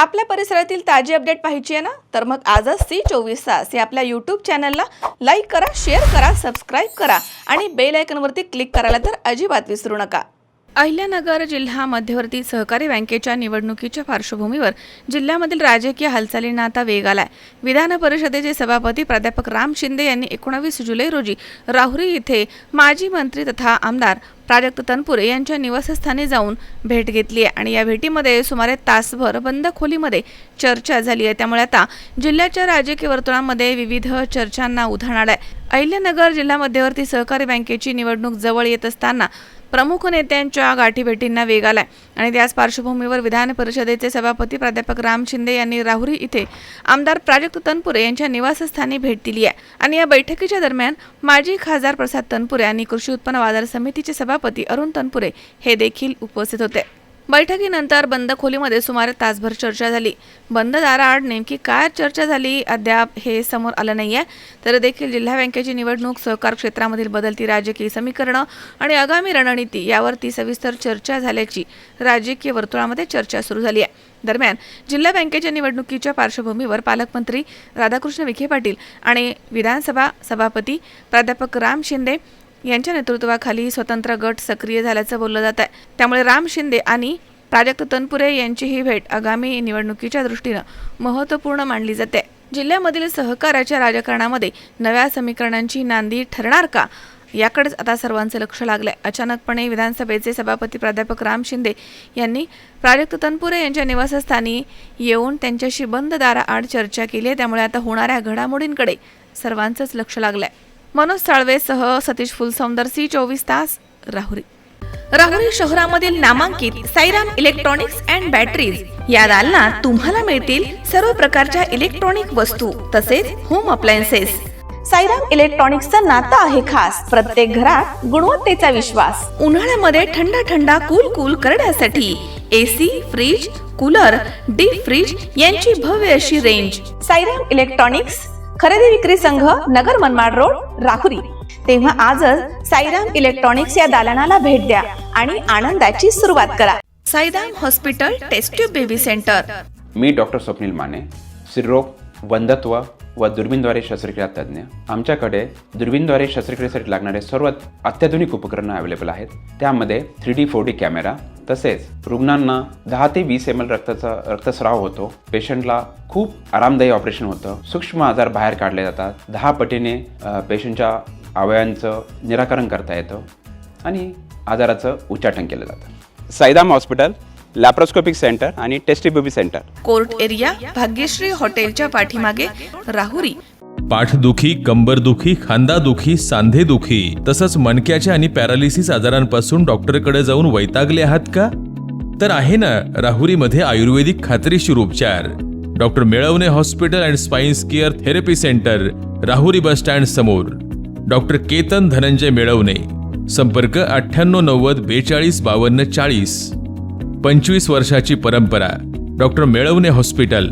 आपल्या परिसरातील ताजी अपडेट पाहिजे आहे ना, तर मग आजच C24 तास या आपल्या यूट्यूब चॅनलला लाईक करा, शेअर करा, सबस्क्राईब करा आणि बेल आयकॉनवरती क्लिक करायला तर अजिबात विसरू नका. अहिल्यानगर जिल्हा मध्यवर्ती सहकारी बँकेच्या निवडणुकीच्या पार्श्वभूमीवर जिल्ह्यामधील राजकीय हालचालींना आता वेग आलाय. विधान परिषदेचे सभापती प्राध्यापक राम शिंदे यांनी 19 जुलै रोजी राहुरी येथे माजी मंत्री तथा आमदार प्राजक्त तनपुरे यांच्या निवासस्थानी जाऊन भेट घेतली आहे आणि या भेटीमध्ये सुमारे तासभर बंद खोलीमध्ये चर्चा झाली आहे. त्यामुळे आता जिल्ह्याच्या राजकीय वर्तुळामध्ये विविध चर्चांना उधाण आलंय. अहिल्यानगर जिल्हा मध्यवर्ती सहकारी बँकेची निवडणूक जवळ येत असताना प्रमुख नेत्यांच्या गाठीभेटींना वेग आलाय आणि त्याच पार्श्वभूमीवर विधान परिषदेचे सभापती प्राध्यापक राम शिंदे यांनी राहुरी इथे आमदार प्राजक्त तनपुरे यांच्या निवासस्थानी भेट दिली आहे आणि या बैठकीच्या दरम्यान माजी खासदार प्रसाद तनपुरे आणि कृषी उत्पन्न बाजार समितीचे सभापती अरुण तनपुरे हे देखील उपस्थित होते. बैठकीनंतर बंद खोलीमध्ये सुमारे तासभर चर्चा झाली. बंद दाराआड नेमकी काय चर्चा झाली अद्याप हे समोर आलं नाहीये. तर देखील जिल्हा बँकेची निवडणूक, सहकार क्षेत्रामधील बदलती राजकीय समीकरणं आणि आगामी रणनीती यावरती सविस्तर चर्चा झाल्याची राजकीय वर्तुळामध्ये चर्चा सुरू झाली आहे. दरम्यान जिल्हा बँकेच्या निवडणुकीच्या पार्श्वभूमीवर पालकमंत्री राधाकृष्ण विखे पाटील आणि विधानसभा सभापती प्राध्यापक राम शिंदे यांच्या नेतृत्वाखाली स्वतंत्र गट सक्रिय झाल्याचं बोललं जात आहे. त्यामुळे राम शिंदे आणि प्राजक्त तनपुरे यांची ही भेट आगामी निवडणुकीच्या दृष्टीनं महत्त्वपूर्ण मानली जाते. जिल्ह्यामधील सहकाराच्या राजकारणामध्ये नव्या समीकरणांची नांदी ठरणार का, याकडेच आता सर्वांचं लक्ष लागलंय. अचानकपणे विधानसभेचे सभापती प्राध्यापक राम शिंदे यांनी प्राजक्त तनपुरे यांच्या निवासस्थानी येऊन त्यांच्याशी बंद दाराआड चर्चा केली आहे. त्यामुळे आता होणाऱ्या घडामोडींकडे सर्वांचंच लक्ष लागलंय. मनोज साळवेसह सतीश फुलसौंदर, C24 तास, राहुरी. राहुरी शहरामधील नामांकित साईराम इलेक्ट्रॉनिक्स अँड बॅटरीज या दालनात तुम्हाला मिळतील सर्व प्रकारच्या इलेक्ट्रॉनिक वस्तू तसेच होम अप्लायन्सेस. साईराम इलेक्ट्रॉनिक्सचं नातं आहे खास. प्रत्येक घरात गुणवत्तेचा विश्वास. उन्हाळ्यामध्ये थंड कूल करण्यासाठी AC, fridge, cooler, deep freeze यांची भव्य अशी रेंज. साईराम इलेक्ट्रॉनिक्स खरेदी विक्री संघ, नगर मनमाड रोड, राहुरी. तेव्हा आजच साईराम इलेक्ट्रॉनिक्स या दालनाला भेट द्या आणि आनंदाची सुरुवात करा. Sairam hospital test tube baby centre. मी डॉक्टर स्वप्नील माने, स्त्रीरोग, वंध्यत्व व दुर्बीणद्वारे शस्त्रक्रिया तज्ज्ञ. आमच्याकडे दुर्बीणद्वारे शस्त्रक्रियेसाठी लागणारे सर्व अत्याधुनिक उपकरणं अवेलेबल आहेत. त्यामध्ये 3D 4D कॅमेरा, तसेच रुग्णांना 10 ते 20 ml रक्तस्राव होतो. पेशंटला खूप आरामदायी ऑपरेशन होतं. सूक्ष्म आजार बाहेर काढले जातात. 10 पटीने पेशंटच्या अवयवांचं निराकरण करता येतं आणि आजाराचं उच्चाटन केलं जातं. साईराम हॉस्पिटल, लॅप्रोस्कोपिक सेंटर आणि test baby centre, court area, Bhagyashree हॉटेलच्या पाठीमागे, राहुरी. पाठदुखी, कंबरदुखी, खांदादुखी, सांधेदुखी तसंच मणक्याच्या आणि पॅरालिसिस आजारांपासून डॉक्टरकडे जाऊन वैतागले आहात का? तर आहे ना राहुरीमध्ये आयुर्वेदिक खात्रीशीर उपचार. Doctor Melawane hospital and spine care therapy centre, Rahuri bus stand समोर. डॉक्टर केतन धनंजय मेळवणे. संपर्क 9890 42 52 40. 25 वर्षाची परंपरा. Doctor Melawane hospital.